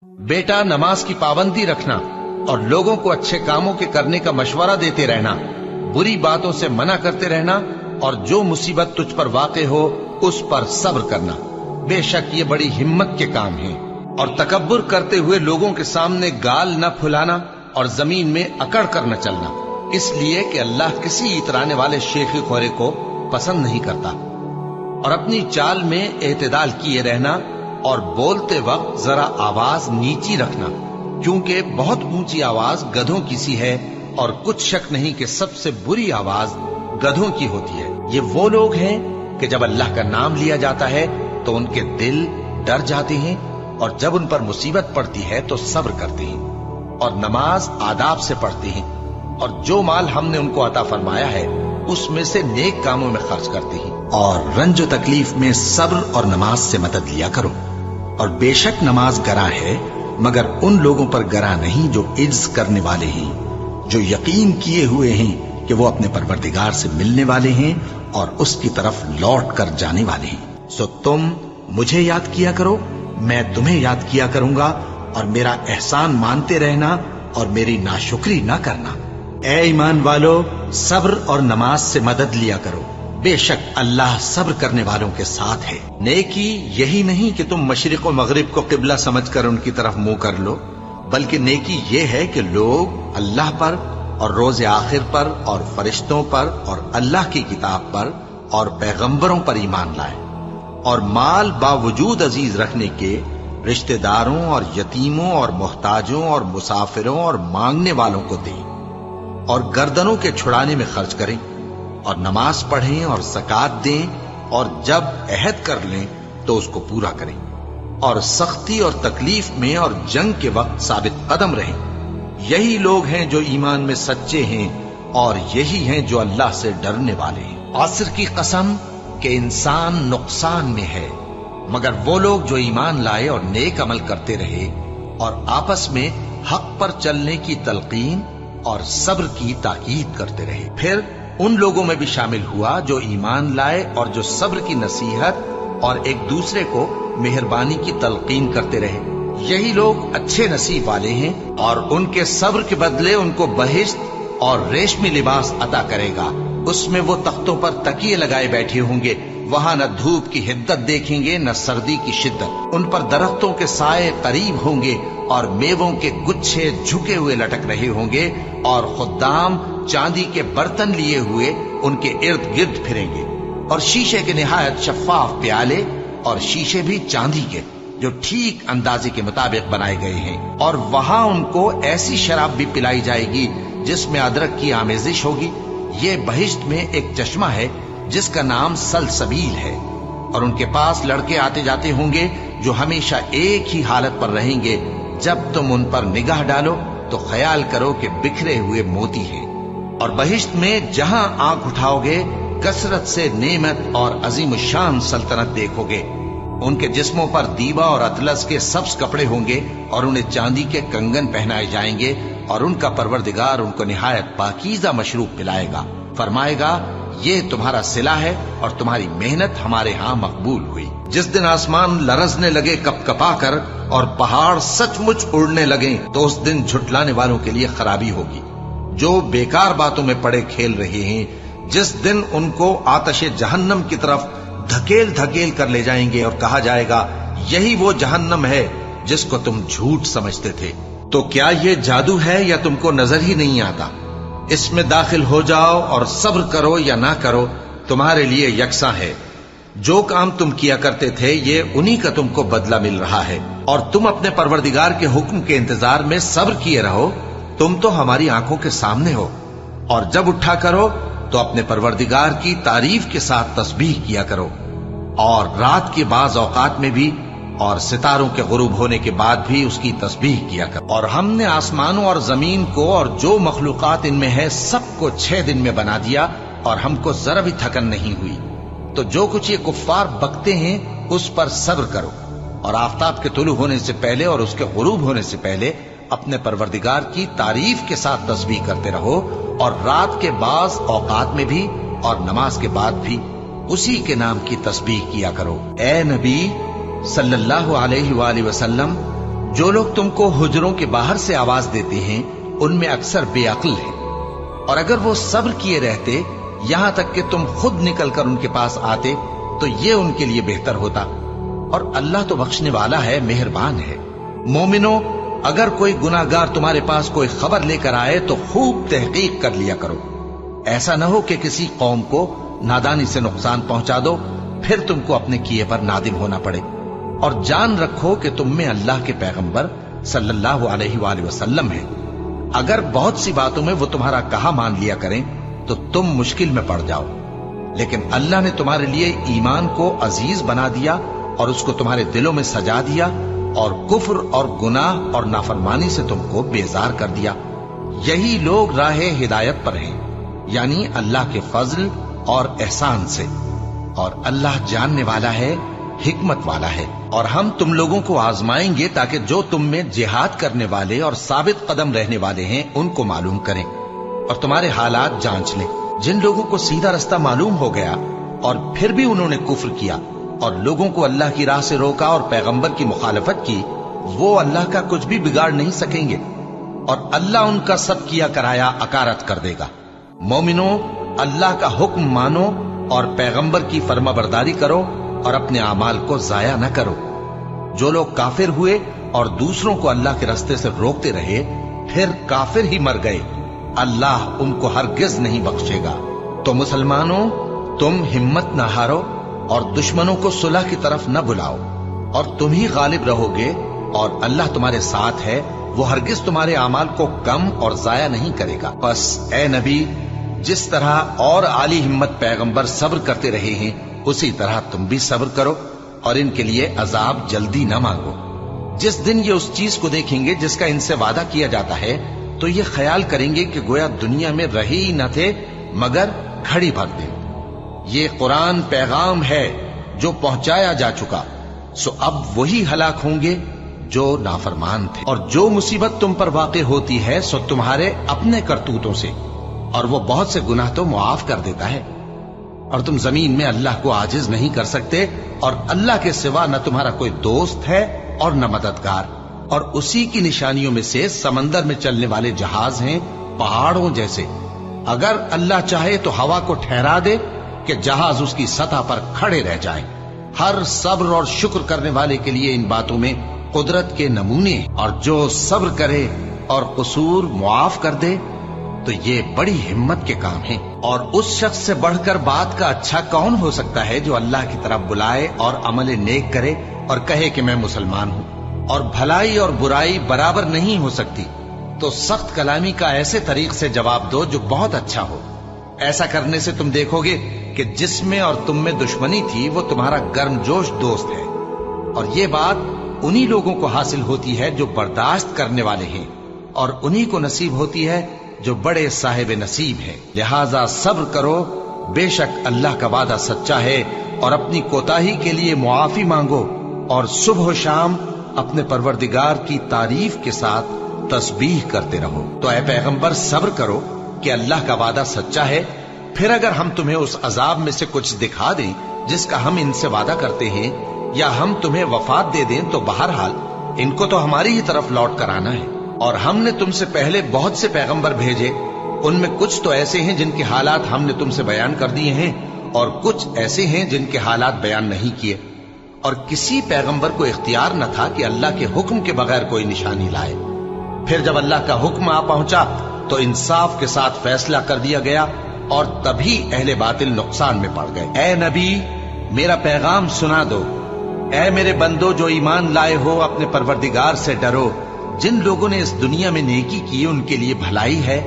बेटा, नमाज की पाबंदी रखना और लोगों को अच्छे कामों के करने का मशवरा देते रहना, बुरी बातों से मना करते रहना और जो मुसीबत तुझ पर वाक़े हो उस पर सब्र करना। बेशक ये बड़ी हिम्मत के काम हैं। और तकब्बुर करते हुए लोगों के सामने गाल न फुलाना और जमीन में अकड़ कर न चलना, इसलिए कि अल्लाह किसी इतराने वाले शेखी खोरे को पसंद नहीं करता। और अपनी चाल में एतदाल किए रहना और बोलते वक्त जरा आवाज नीची रखना, क्योंकि बहुत ऊंची आवाज गधों की सी है और कुछ शक नहीं कि सबसे बुरी आवाज गधों की होती है। ये वो लोग हैं कि जब अल्लाह का नाम लिया जाता है तो उनके दिल डर जाते हैं और जब उन पर मुसीबत पड़ती है तो सब्र करते हैं और नमाज आदाब से पढ़ते हैं और जो माल हमने उनको अता फरमाया है उसमें से नेक कामों में खर्च करते हैं। और रंज तकलीफ में सब्र और नमाज से मदद लिया करो। और बेशक नमाज गरा है, मगर उन लोगों पर गरा नहीं जो इज्ज करने वाले हैं, जो यकीन किए हुए हैं कि वो अपने परवरदिगार से मिलने वाले हैं और उसकी तरफ लौट कर जाने वाले हैं। सो तुम मुझे याद किया करो, मैं तुम्हें याद किया करूंगा, और मेरा एहसान मानते रहना और मेरी नाशुक्री ना करना। ए ईमान वालो, सब्र और नमाज से मदद लिया करो, बेशक अल्लाह सब्र करने वालों के साथ है। नेकी यही नहीं कि तुम मशरिक और मगरिब को किबला समझकर उनकी तरफ मुंह कर लो, बल्कि नेकी ये है कि लोग अल्लाह पर और रोज़े आखिर पर और फरिश्तों पर और अल्लाह की किताब पर और पैगंबरों पर ईमान लाए और माल बावजूद अजीज रखने के रिश्तेदारों और यतीमों और मोहताजों और मुसाफिरों और मांगने वालों को दें और गर्दनों के छुड़ाने में खर्च करें और नमाज पढ़ें और ज़कात दें और जब अहद कर लें तो उसको पूरा करें और सख्ती और तकलीफ में और जंग के वक्त साबित कदम रहें। यही लोग हैं जो ईमान में सच्चे हैं और यही हैं जो अल्लाह से डरने वाले हैं। असर की कसम कि इंसान नुकसान में है, मगर वो लोग जो ईमान लाए और नेक अमल करते रहे और आपस में हक पर चलने की तलकीन और सब्र की ताकीद करते रहे। फिर उन लोगों में भी शामिल हुआ जो ईमान लाए और जो सब्र की नसीहत और एक दूसरे को मेहरबानी की तलकीन करते रहे। यही लोग अच्छे नसीब वाले हैं और उनके सब्र के बदले उनको बहिश्त और रेशमी लिबास अता करेगा। उसमें वो तख्तों पर तकिए लगाए बैठे होंगे, वहां न धूप की हिद्दत देखेंगे न सर्दी की शिद्दत। उन पर दरख्तों के साए करीब होंगे और मेवों के गुच्छे झुके हुए लटक रहे होंगे और खुद्दाम चांदी के बर्तन लिए हुए उनके इर्द गिर्द फिरेंगे और शीशे के निहायत शफाफ प्याले और शीशे भी चांदी के जो ठीक अंदाजे के मुताबिक बनाए गए हैं। और वहां उनको ऐसी शराब भी पिलाई जाएगी जिसमें अदरक की आमेजिश होगी। ये बहिश्त में एक चश्मा है जिसका नाम सलसबील है और उनके पास लड़के आते जाते होंगे जो हमेशा एक ही हालत पर रहेंगे। जब तुम उन पर निगाह डालो तो ख्याल करो कि बिखरे हुए मोती हैं। और बहिश्त में जहां आंख उठाओगे कसरत से नेमत और अजीम शान सल्तनत देखोगे। उनके जिस्मों पर दीवा और अतलस के सब्ज कपड़े होंगे और उन्हें चांदी के कंगन पहनाए जाएंगे और उनका परवरदिगार उनको निहायत पाकीज़ा मशरूब पिलाएगा। फरमाएगा, ये तुम्हारा सिला है और तुम्हारी मेहनत हमारे यहाँ मकबूल हुई। जिस दिन आसमान लरजने लगे कपकपा कर और पहाड़ सचमुच उड़ने लगे तो उस दिन झुटलाने वालों के लिए खराबी होगी जो बेकार बातों में पड़े खेल रहे हैं। जिस दिन उनको आतशे जहन्नम की तरफ धकेल धकेल कर ले जाएंगे और कहा जाएगा, यही वो जहन्नम है जिसको तुम झूठ समझते थे। तो क्या ये जादू है या तुमको नजर ही नहीं आता? इसमें दाखिल हो जाओ और सब्र करो या ना करो, तुम्हारे लिए यकसा है। जो काम तुम किया करते थे ये उन्हीं का तुमको बदला मिल रहा है और तुम अपने परवरदिगार के हुक्म के इंतजार में सब्र किए रहो। तुम तो हमारी आंखों के सामने हो। और जब उठा करो तो अपने परवरदिगार की तारीफ के साथ तस्बीह किया करो और रात के बाज औकात में भी और सितारों के गुरूब होने के बाद भी उसकी तस्बीह किया करो। और हमने आसमानों और जमीन को और जो मखलूकात इनमें है सबको 6 दिन में बना दिया और हमको जरा भी थकन नहीं हुई। तो जो कुछ ये कुफ्फार बकते हैं उस पर सब्र करो और आफताब के तुलू होने से पहले और उसके गुरूब होने से पहले अपने परवरदिगार की तारीफ के साथ तस्बीह करते रहो और रात के बाज औकात में भी और नमाज के बाद भी उसी के नाम की तस्बीह किया करो। ए नबी सल्लल्लाहु अलैहि वसल्लम, जो लोग तुमको हुजरों के बाहर से आवाज देते हैं उनमें अक्सर बेअक्ल हैं, और अगर वो सब्र किए रहते यहां तक कि तुम खुद निकलकर उनके पास आते तो ये उनके लिए बेहतर होता, और अल्लाह तो बख्शने वाला है, मेहरबान है। मोमिनो, अगर कोई गुनाहगार तुम्हारे पास कोई खबर लेकर आए तो खूब तहकीक कर लिया करो। ऐसा न हो कि किसी कौम को नादानी से नुकसान पहुंचा दो, फिर तुमको अपने किए पर नादिम होना पड़े। और जान रखो कि तुम में अल्लाह के पैगंबर सल्लल्लाहु अलैहि वसल्लम है। अगर बहुत सी बातों में वो तुम्हारा कहा मान लिया करें तो तुम मुश्किल में पड़ जाओ, लेकिन अल्लाह ने तुम्हारे लिए ईमान को अजीज बना दिया और उसको तुम्हारे दिलों में सजा दिया, और कुफ्र और गुनाह और नाफरमानी से तुमको बेजार कर दिया। यही लोग राहे हिदायत पर हैं, यानी अल्लाह के फजल और एहसान से। और अल्लाह जानने वाला है, हिकमत वाला है। और हम तुम लोगों को आजमाएंगे ताकि जो तुम में जिहाद करने वाले और साबित कदम रहने वाले हैं उनको मालूम करें और तुम्हारे हालात जांच लें। जिन लोगों को सीधा रास्ता मालूम हो गया और फिर भी उन्होंने कुफ्र किया और लोगों को अल्लाह की राह से रोका और पैगंबर की मुखालफत की, वो अल्लाह का कुछ भी बिगाड़ नहीं सकेंगे और अल्लाह उनका सब किया कराया अकारत कर देगा। मोमिनो, अल्लाह का हुक्म मानो और पैगंबर की फर्माबरदारी करो और अपने अमाल को जाया न करो। जो लोग काफिर हुए और दूसरों को अल्लाह के रास्ते से रोकते रहे फिर काफिर ही मर गए, अल्लाह उनको हरगिज नहीं बख्शेगा। तो मुसलमानों, तुम हिम्मत न हारो और दुश्मनों को सुलह की तरफ न बुलाओ, और तुम ही गालिब रहोगे और अल्लाह तुम्हारे साथ है, वो हरगिज तुम्हारे अमाल को कम और जाया नहीं करेगा। बस ए नबी, जिस तरह और आली हिम्मत पैगंबर सब्र करते रहे हैं उसी तरह तुम भी सब्र करो और इनके लिए अजाब जल्दी न मांगो। जिस दिन ये उस चीज को देखेंगे जिसका इनसे वादा किया जाता है तो ये ख्याल करेंगे कि गोया दुनिया में रहे ही न थे मगर घड़ी भर दिन। ये कुरान पैगाम है जो पहुंचाया जा चुका, सो अब वही हलाक होंगे जो नाफरमान थे। और जो मुसीबत तुम पर वाक़े होती है सो तुम्हारे अपने करतूतों से, और वो बहुत से गुनाह तो मुआफ कर देता है। और तुम जमीन में अल्लाह को आजिज नहीं कर सकते, और अल्लाह के सिवा न तुम्हारा कोई दोस्त है और न मददगार। और उसी की निशानियों में से समंदर में चलने वाले जहाज हैं पहाड़ों जैसे। अगर अल्लाह चाहे तो हवा को ठहरा दे कि जहाज उसकी सतह पर खड़े रह जाए। हर सब्र और शुक्र करने वाले के लिए इन बातों में कुदरत के नमूने, और जो सब्र करे और कसूर मुआफ कर दे तो ये बड़ी हिम्मत के काम है। और उस शख्स से बढ़कर बात का अच्छा कौन हो सकता है जो अल्लाह की तरफ बुलाए और अमल नेक करे और कहे कि मैं मुसलमान हूँ। और भलाई और बुराई बराबर नहीं हो सकती, तो सख्त कलामी का ऐसे तरीक से जवाब दो जो बहुत अच्छा हो। ऐसा करने से तुम देखोगे कि जिसमें और तुम में दुश्मनी थी वो तुम्हारा गर्मजोश दोस्त है। और ये बात उन्हीं लोगों को हासिल होती है जो बर्दाश्त करने वाले हैं, और उन्हीं को नसीब होती है जो बड़े साहिब नसीब है। लिहाजा सब्र करो, बेशक अल्लाह का वादा सच्चा है, और अपनी कोताही के लिए मुआफी मांगो और सुबह शाम अपने परवरदिगार की तारीफ के साथ तस्बीह करते रहो। तो ऐ पैगंबर, सब्र करो कि अल्लाह का वादा सच्चा है। फिर अगर हम तुम्हें उस अजाब में से कुछ दिखा दें जिसका हम इनसे वादा करते हैं, या हम तुम्हें वफात दे दें, तो बहरहाल इनको तो हमारी ही तरफ लौट कर आना है। और हमने तुमसे पहले बहुत से पैगंबर भेजे, उनमें कुछ तो ऐसे हैं जिनके हालात हमने तुमसे बयान कर दिए हैं, और कुछ ऐसे हैं जिनके हालात बयान नहीं किए। और किसी पैगंबर को इख्तियार न था कि अल्लाह के हुक्म के बगैर कोई निशानी लाए। फिर जब अल्लाह का हुक्म आ पहुंचा तो इंसाफ के साथ फैसला कर दिया गया, और तभी अहले बातिल नुकसान में पड़ गए। ए नबी, मेरा पैगाम सुना दो। ए मेरे बंदो जो ईमान लाए हो, अपने परवरदिगार से डरो। जिन लोगों ने इस दुनिया में नेकी की उनके लिए भलाई है,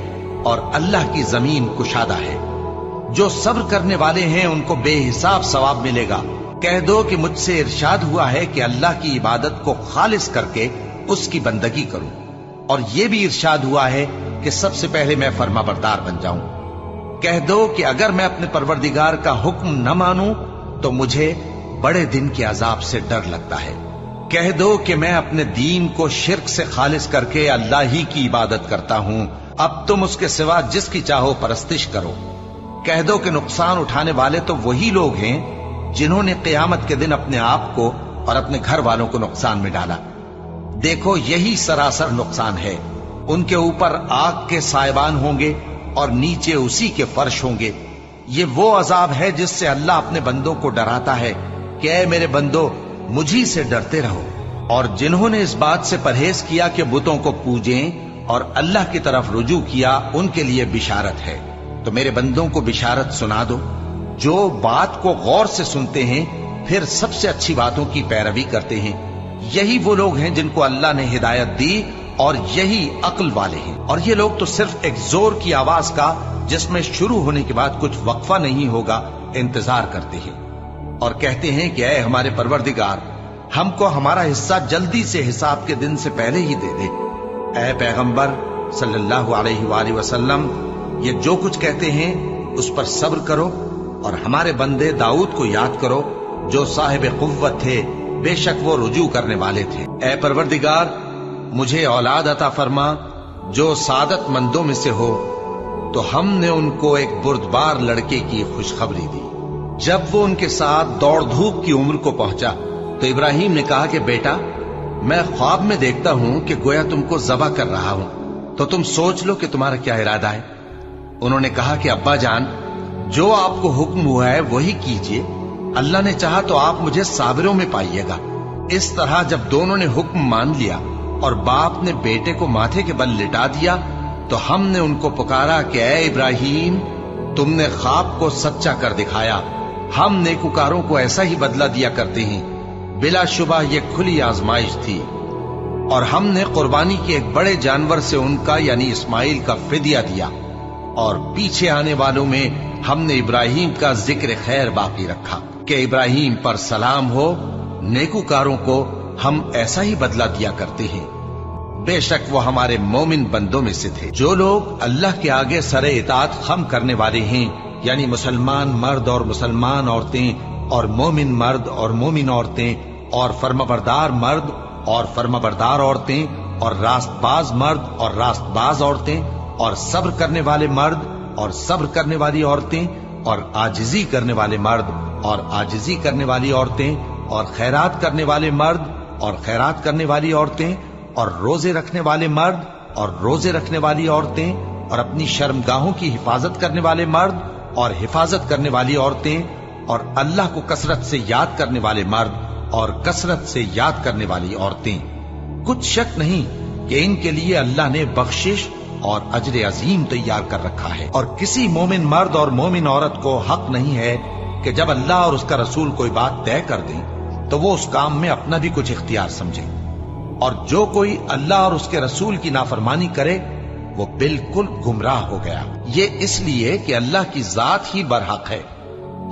और अल्लाह की जमीन कुशादा है। जो सब्र करने वाले हैं उनको बेहिसाब सवाब मिलेगा। कह दो कि मुझसे इरशाद हुआ है कि अल्लाह की इबादत को खालिस करके उसकी बंदगी करूं, और यह भी इरशाद हुआ है कि सबसे पहले मैं फर्माबरदार बन जाऊं। कह दो कि अगर मैं अपने परवरदिगार का हुक्म न मानूं तो मुझे बड़े दिन के अजाब से डर लगता है। कह दो कि मैं अपने दीन को शिर्क से खालिस करके अल्लाह ही की इबादत करता हूं, अब तुम उसके सिवा जिसकी चाहो परस्तिश करो। कह दो कि नुकसान उठाने वाले तो वही लोग हैं जिन्होंने क़यामत के दिन अपने आप को और अपने घर वालों को नुकसान में डाला। देखो यही सरासर नुकसान है। उनके ऊपर आग के साइबान होंगे और नीचे उसी के फर्श होंगे। ये वो अजाब है जिससे अल्लाह अपने बंदों को डराता है कि ऐ मेरे बंदो, मुझी से डरते रहो। और जिन्होंने इस बात से परहेज किया कि बुतों को पूजें और अल्लाह की तरफ रुजू किया, उनके लिए बिशारत है। तो मेरे बंदों को बिशारत सुना दो, जो बात को गौर से सुनते हैं फिर सबसे अच्छी बातों की पैरवी करते हैं। यही वो लोग हैं जिनको अल्लाह ने हिदायत दी और यही अक्ल वाले हैं। और ये लोग तो सिर्फ एक जोर की आवाज का, जिसमें शुरू होने के बाद कुछ वक्फा नहीं होगा, इंतजार करते हैं और कहते हैं कि ऐ हमारे परवरदिगार, हमको हमारा हिस्सा जल्दी से हिसाब के दिन से पहले ही दे दे। ऐ पैगंबर सल्लल्लाहु अलैहि वसल्लम, ये जो कुछ कहते हैं उस पर सब्र करो और हमारे बंदे दाऊद को याद करो जो साहिब कुव्वत थे, बेशक वो रुजू करने वाले थे। ऐ परवरदिगार, मुझे औलाद अता फरमा जो सादत मंदों में से हो। तो हमने उनको एक बुर्दबार लड़के की खुशखबरी दी। जब वो उनके साथ दौड़ धूप की उम्र को पहुंचा तो इब्राहिम ने कहा कि बेटा, मैं ख्वाब में देखता हूं कि गोया तुमको ज़बह कर रहा हूं, तो तुम सोच लो कि तुम्हारा क्या इरादा है। उन्होंने कहा कि अब्बा जान, जो आपको हुक्म हुआ है वही कीजिए। अल्लाह ने चाहा तो आप मुझे साबिरों में पाइएगा। इस तरह जब दोनों ने हुक्म मान लिया और बाप ने बेटे को माथे के बल लिटा दिया, तो हमने उनको पुकारा कि ऐ इब्राहिम, तुमने ख्वाब को सच्चा कर दिखाया। हम नेकुकारों को ऐसा ही बदला दिया करते हैं। बिलाशुबा ये खुली आजमाइश थी और हमने कुर्बानी के एक बड़े जानवर से उनका यानी इस्माइल का फिदिया दिया। और पीछे आने वालों में हमने इब्राहिम का जिक्र खैर बाकी रखा कि इब्राहिम पर सलाम हो। नेकुकारों को हम ऐसा ही बदला दिया करते हैं। बेशक वो हमारे मोमिन बंदों में से थे। जो लोग अल्लाह के आगे सरे इताअत खम करने वाले हैं, यानी मुसलमान मर्द और मुसलमान औरतें और मोमिन मर्द और मोमिन औरतें और फर्माबरदार मर्द और फर्माबरदार औरतें और रास्तबाज मर्द और रास्तबाज औरतें और सब्र करने वाले मर्द और सब्र करने वाली औरतें और आजिजी करने वाले मर्द और आजिजी करने वाली औरतें और खैरात करने वाले मर्द और खैरात करने वाली औरतें और रोजे रखने वाले मर्द और रोजे रखने वाली औरतें और अपनी शर्मगाहों की हिफाजत करने वाले मर्द और हिफाजत करने वाली औरतें और अल्लाह को कसरत से याद करने वाले मर्द और कसरत से याद करने वाली औरतें। कुछ शक नहीं कि इनके लिए अल्लाह ने बख्शिश और अजर अजीम तैयार कर रखा है। और किसी मोमिन मर्द और मोमिन औरत को हक नहीं है कि जब अल्लाह और उसका रसूल कोई बात तय कर दें तो वो उस काम में अपना भी कुछ इख्तियार समझे। और जो कोई अल्लाह और उसके रसूल की नाफरमानी करे वो बिल्कुल गुमराह हो गया। ये इसलिए कि अल्लाह की जात ही बरहक है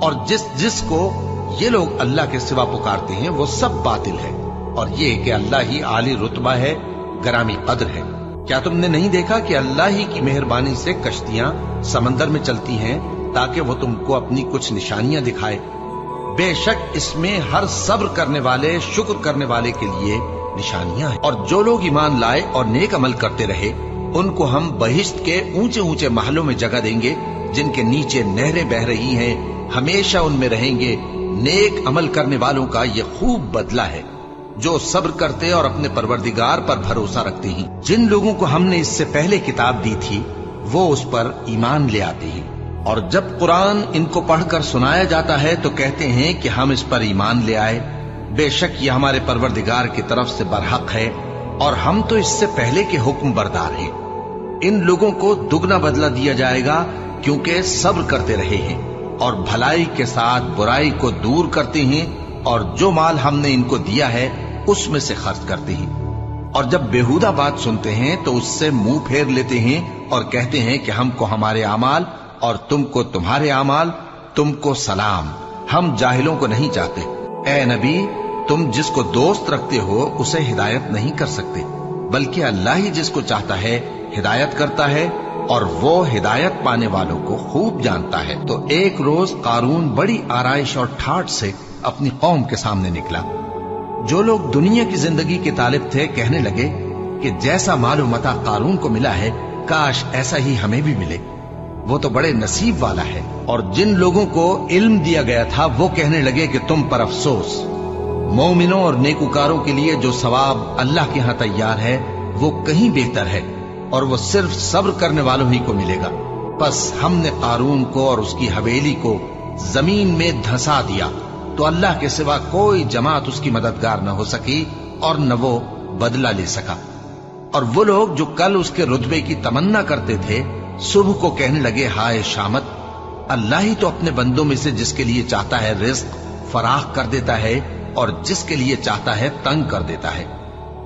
और जिसको ये लोग अल्लाह के सिवा पुकारते हैं वो सब बातिल है। और ये कि अल्लाह ही आली रुतबा है, गरामी कद्र है। क्या तुमने नहीं देखा कि अल्लाह ही की मेहरबानी से कश्तियां समंदर में चलती हैं ताकि वो तुमको अपनी कुछ निशानियां दिखाए। बेशक इसमें हर सब्र करने वाले, शुक्र करने वाले के लिए निशानियां हैं। और जो लोग ईमान लाए और नेक अमल करते रहे, उनको हम बहिश्त के ऊंचे ऊंचे महलों में जगह देंगे जिनके नीचे नहरें बह रही हैं, हमेशा उनमें रहेंगे। नेक अमल करने वालों का ये खूब बदला है जो सब्र करते और अपने परवरदिगार पर भरोसा रखते हैं। जिन लोगों को हमने इससे पहले किताब दी थी वो उस पर ईमान ले आते हैं। और जब कुरान इनको पढ़कर सुनाया जाता है तो कहते हैं कि हम इस पर ईमान ले आए। बेशक ये हमारे परवरदिगार की तरफ से बरहक है और हम तो इससे पहले के हुक्म बरदार हैं। इन लोगों को दुगना बदला दिया जाएगा क्योंकि सब्र करते रहे हैं और भलाई के साथ बुराई को दूर करते हैं और जो माल हमने इनको दिया है उसमें से खर्च करते हैं। और जब बेहुदा बात सुनते हैं तो उससे मुंह फेर लेते हैं और कहते हैं कि हमको हमारे आमाल और तुमको तुम्हारे आमाल, तुमको सलाम, हम जाहिलों को नहीं चाहते। ए नबी, तुम जिसको दोस्त रखते हो उसे हिदायत नहीं कर सकते, बल्कि अल्लाह ही जिसको चाहता है हिदायत करता है और वो हिदायत पाने वालों को खूब जानता है। तो एक रोज कारून बड़ी आराइश और ठाठ से अपनी कौम के सामने निकला। जो लोग दुनिया की जिंदगी के तालिब थे कहने लगे कि जैसा मालूम मता कारून को मिला है, काश ऐसा ही हमें भी मिले, वो तो बड़े नसीब वाला है। और जिन लोगों को इल्म दिया गया था वो कहने लगे कि तुम पर अफसोस, मोमिनों और नेकुकारों के लिए जो सवाब अल्लाह के यहाँ तैयार है वो कहीं बेहतर है, और वो सिर्फ सब्र करने वालों ही को मिलेगा। बस हमने कारून को और उसकी हवेली को जमीन में धंसा दिया, तो अल्लाह के सिवा कोई जमात उसकी मददगार न हो सकी और न वो बदला ले सका। और वो लोग जो कल उसके रुतबे की तमन्ना करते थे, सुबह को कहने लगे, हाय शामत, अल्लाह ही तो अपने बंदों में से जिसके लिए चाहता है रिज्क फराख कर देता है और जिसके लिए चाहता है तंग कर देता है।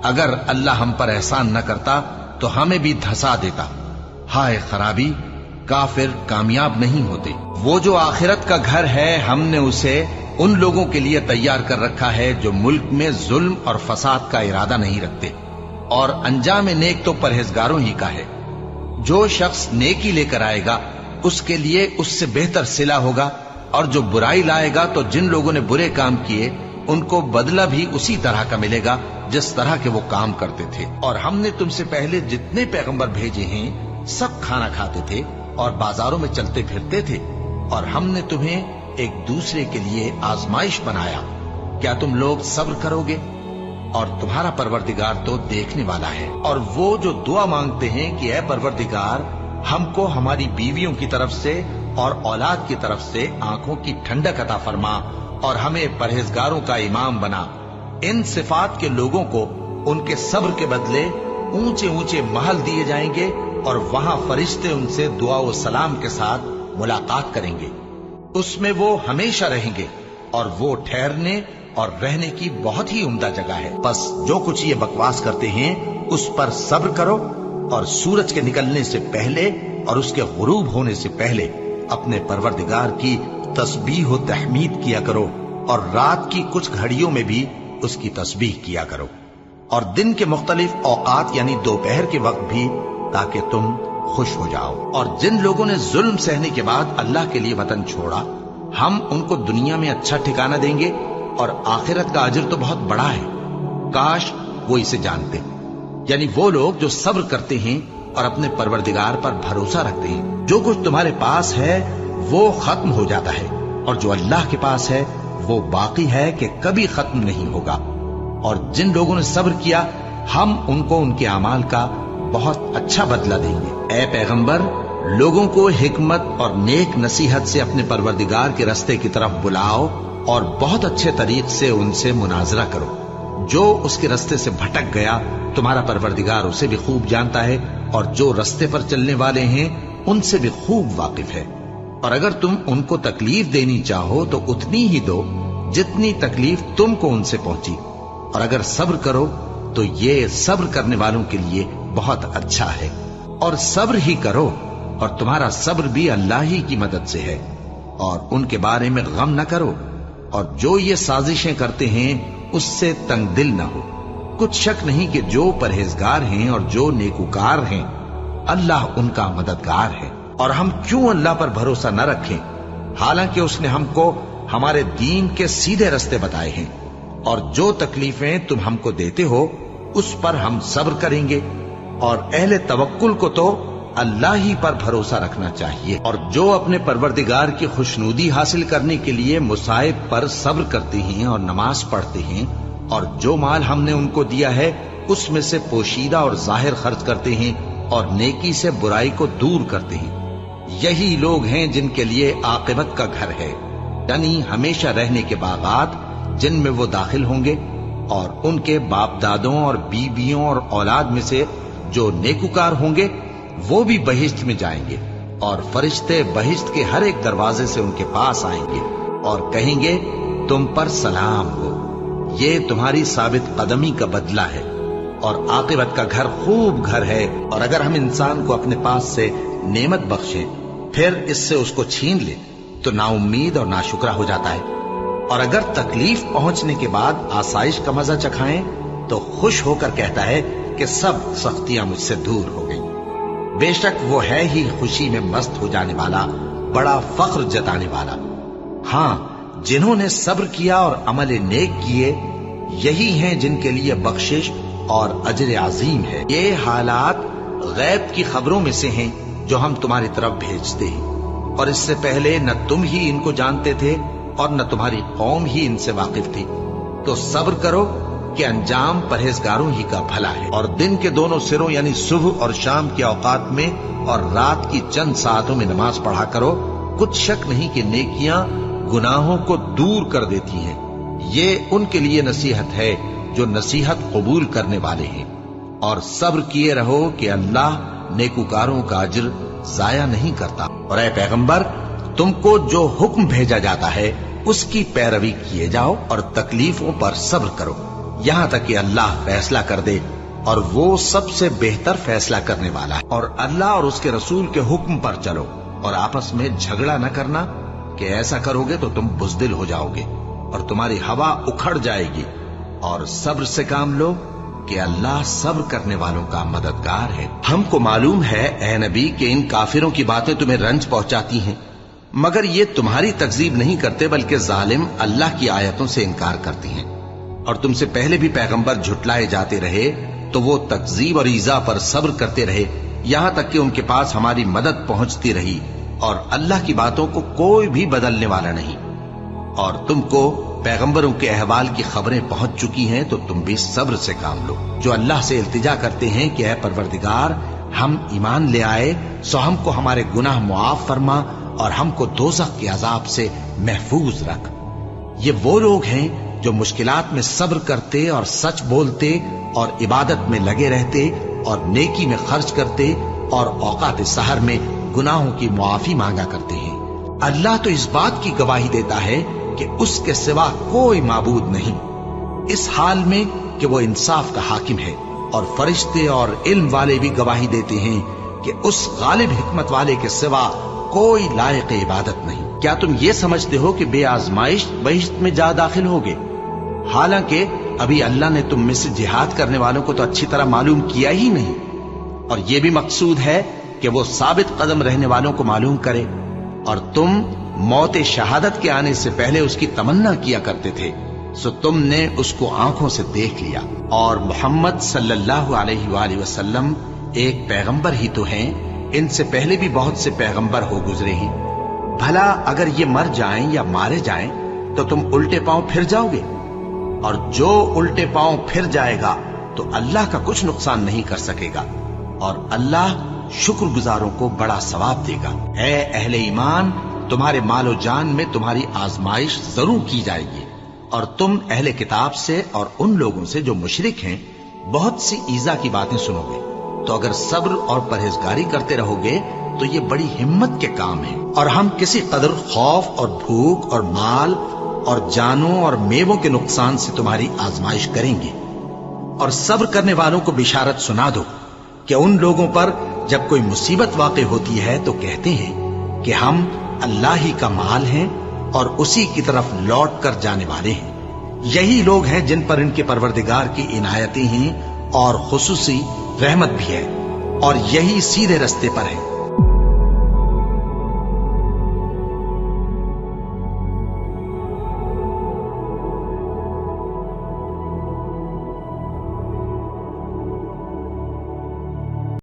अगर अल्लाह हम पर एहसान न करता तो हमें भी धंसा देता। हाय खराबी, काफिर कामयाब नहीं होते। वो जो आखिरत का घर है हमने उसे उन लोगों के लिए तैयार कर रखा है जो मुल्क में जुल्म और फसाद का इरादा नहीं रखते, और अंजाम नेक तो परहेजगारों ही का है। जो शख्स नेकी लेकर आएगा उसके लिए उससे बेहतर सिला होगा, और जो बुराई लाएगा तो जिन लोगों ने बुरे काम किए उनको बदला भी उसी तरह का मिलेगा जिस तरह के वो काम करते थे। और हमने तुमसे पहले जितने पैगंबर भेजे हैं सब खाना खाते थे और बाजारों में चलते फिरते थे, और हमने तुम्हें एक दूसरे के लिए आजमाइश बनाया। क्या तुम लोग सब्र करोगे? और तुम्हारा परवरदिगार तो देखने वाला है। और वो जो दुआ मांगते हैं कि ऐ परवरदिगार, हमको हमारी बीवियों की तरफ से और औलाद की तरफ से आंखों की ठंडक अता फरमा और हमें परहेजगारों का इमाम बना। इन सिफात के लोगों को उनके सब्र के बदले ऊंचे ऊंचे महल दिए जाएंगे, और वहां फरिश्ते उनसे दुआ व सलाम के साथ मुलाकात करेंगे। उसमें वो हमेशा रहेंगे, और वो ठहरने और रहने की बहुत ही उम्दा जगह है। बस जो कुछ ये बकवास करते हैं उस पर सब्र करो, और सूरज के निकलने से पहले और उसके गुरूब होने से पहले अपने परवरदिगार की तस्बीह व तहमीद किया करो, और रात की कुछ घड़ियों में भी उसकी तस्बीह किया करो, और दिन के मुख्तलिफ औकात यानी दोपहर के वक्त भी, ताकि तुम खुश हो जाओ। और जिन लोगों ने जुल्म सहने के बाद अल्लाह के लिए वतन छोड़ा, हम उनको दुनिया में अच्छा ठिकाना देंगे, और आखिरत का अजर तो बहुत बड़ा है। काश वो इसे जानते। यानी वो लोग जो सब्र करते हैं और अपने परवरदिगार पर भरोसा रखते हैं। जो कुछ तुम्हारे पास है वो खत्म हो जाता है, और जो अल्लाह के पास है वो बाकी है कि कभी खत्म नहीं होगा। और जिन लोगों ने सब्र किया हम उनको उनके अमाल का बहुत अच्छा बदला देंगे। ऐ पैगंबर, लोगों को हिकमत और नेक नसीहत से अपने परवरदिगार के रास्ते की तरफ बुलाओ, और बहुत अच्छे तरीक से उनसे मुनाजरा करो। जो उसके रास्ते से भटक गया तुम्हारा परवरदिगार उसे भी खूब जानता है, और जो रास्ते पर चलने वाले हैं उनसे भी खूब वाकिफ है। और अगर तुम उनको तकलीफ देनी चाहो तो उतनी ही दो जितनी तकलीफ तुमको उनसे पहुंची, और अगर सब्र करो तो ये सब्र करने वालों के लिए बहुत अच्छा है। और सब्र ही करो, और तुम्हारा सब्र भी अल्लाह ही की मदद से है, और उनके बारे में गम न करो, और जो ये साजिशें करते हैं उससे तंग दिल न हो। कुछ शक नहीं कि जो परहेजगार हैं और जो नेकुकार हैं अल्लाह उनका मददगार है। और हम क्यों अल्लाह पर भरोसा न रखें, हालांकि उसने हमको हमारे दीन के सीधे रास्ते बताए हैं। और जो तकलीफें तुम हमको देते हो उस पर हम सब्र करेंगे, और अहले तवक्कुल को तो अल्लाह ही पर भरोसा रखना चाहिए। और जो अपने परवरदिगार की खुशनुदी हासिल करने के लिए मुसाइब पर सब्र करते हैं और नमाज पढ़ते हैं, और जो माल हमने उनको दिया है उसमें से पोशीदा और जाहिर खर्च करते हैं, और नेकी से बुराई को दूर करते हैं, यही लोग हैं जिनके लिए आकिबत का घर है, यानी हमेशा रहने के बागात जिनमें वो दाखिल होंगे। और उनके बाप दादों और बीबियों और औलाद में से जो नेकुकार होंगे वो भी बहिश्त में जाएंगे, और फरिश्ते बहिश्त के हर एक दरवाजे से उनके पास आएंगे और कहेंगे तुम पर सलाम हो, ये तुम्हारी साबित कदमी का बदला है, और आकिबत का घर खूब घर है। और अगर हम इंसान को अपने पास से नेमत बख्शें फिर इससे उसको छीन ले तो नाउम्मीद और नाशुक्रा हो जाता है, और अगर तकलीफ पहुंचने के बाद आसाइश का मजा चखाएं तो खुश होकर कहता है कि सब सख्तियां मुझसे दूर हो गई। बेशक वो है ही खुशी में मस्त हो जाने वाला, बड़ा फख्र जताने वाला। हाँ, जिन्होंने सब्र किया और अमल नेक किए यही हैं जिनके लिए बख्शिश और अजर अजीम है। ये हालात गैब की खबरों में से हैं जो हम तुम्हारी तरफ भेजते हैं, और इससे पहले न तुम ही इनको जानते थे और न तुम्हारी कौम ही इनसे वाकिफ थी। तो सब्र करो कि अंजाम परहेजगारों ही का भला है। और दिन के दोनों सिरों यानी सुबह और शाम के औकात में और रात की चंद सातों में नमाज पढ़ा करो। कुछ शक नहीं कि नेकियां गुनाहों को दूर कर देती हैं। ये उनके लिए नसीहत है जो नसीहत कबूल करने वाले हैं। और सब्र किए रहो कि अल्लाह नेकुकारों का अज्र जाया नहीं करता। और ऐ पैगंबर, तुमको जो हुक्म भेजा जाता है उसकी पैरवी किए जाओ और तकलीफों पर सब्र करो, यहां तक कि अल्लाह फैसला कर दे, और वो सबसे बेहतर फैसला करने वाला है। और अल्लाह और उसके रसूल के हुक्म पर चलो और आपस में झगड़ा न करना कि ऐसा करोगे तो तुम बुज़दिल हो जाओगे और तुम्हारी हवा उखड़ जाएगी। और सब्र से काम लो कि अल्लाह सब्र करने वालों का मददगार है। हमको मालूम है ए नबी कि इन काफिरों की बातें तुम्हें रंज पहुंचाती हैं, मगर ये तुम्हारी तकजीब नहीं करते बल्कि जालिम अल्लाह की आयतों से इनकार करती हैं। और तुमसे पहले भी पैगंबर झुटलाए जाते रहे तो वो तकजीब और ईजा पर सब्र करते रहे, यहां तक कि उनके पास हमारी मदद पहुंचती रही। और अल्लाह की बातों को कोई भी बदलने वाला नहीं। और तुमको पैगंबरों के अहवाल की खबरें पहुंच चुकी हैं तो तुम भी सब्र से काम लो। जो अल्लाह से इल्तिजा करते हैं कि ऐ परवरदिगार, हम ईमान ले आए सो हमको हमारे गुनाह मुआफ फरमा और हमको दोज़ख के अजाब से महफूज रख। ये वो लोग हैं जो मुश्किलात में सब्र करते और सच बोलते और इबादत में लगे रहते और नेकी में खर्च करते और औकात सहर में गुनाहों की मुआफी मांगा करते हैं। अल्लाह तो इस बात की गवाही देता है कि उसके सिवा कोई माबूद नहीं, इस हाल में कि वो इंसाफ का हाकिम है। और फरिश्ते और इल्म वाले भी गवाही देते हैं कि उस गालिब हिकमत वाले के सिवा कोई लायक इबादत नहीं। क्या तुम ये समझते हो कि बेआजमाइश बहिश्त में जा दाखिल होगे? हालांकि अभी अल्लाह ने तुम में से जिहाद करने वालों को तो अच्छी तरह मालूम किया ही नहीं। और यह भी मकसूद है कि वो साबित कदम रहने वालों को मालूम करे। और तुम मौत शहादत के आने से पहले उसकी तमन्ना किया करते थे, सो तुमने उसको आंखों से देख लिया। और मोहम्मद सल्लल्लाहु अलैहि वसल्लम एक पैगंबर ही तो हैं, इनसे पहले भी बहुत से पैगंबर हो गुजरे हैं। भला अगर ये मर जाएं या मारे जाएं तो तुम उल्टे पांव फिर जाओगे? और जो उल्टे पांव फिर जाएगा तो अल्लाह का कुछ नुकसान नहीं कर सकेगा, और अल्लाह शुक्रगुजारों को बड़ा सवाब देगा। ऐ अहले ईमान, तुम्हारे मालो जान में तुम्हारी आजमाइश जरूर की जाएगी, और तुम अहले किताब से और उन लोगों से जो मुशरिक हैं बहुत सी ईजा की बातें सुनोगे। तो अगर सब्र और परहेजगारी करते रहोगे तो ये बड़ी हिम्मत के काम है। और हम किसी कदर खौफ और भूख और माल और जानों और मेवों के नुकसान से तुम्हारी आजमाइश करेंगे। और सब्र करने वालों को बिशारत सुना दो कि उन लोगों पर जब कोई मुसीबत वाक़ई होती है तो कहते हैं कि हम अल्लाह ही का माल हैं और उसी की तरफ लौट कर जाने वाले हैं। यही लोग हैं जिन पर इनके परवरदिगार की इनायतें हैं और खुसूसी रहमत भी है, और यही सीधे रस्ते पर है।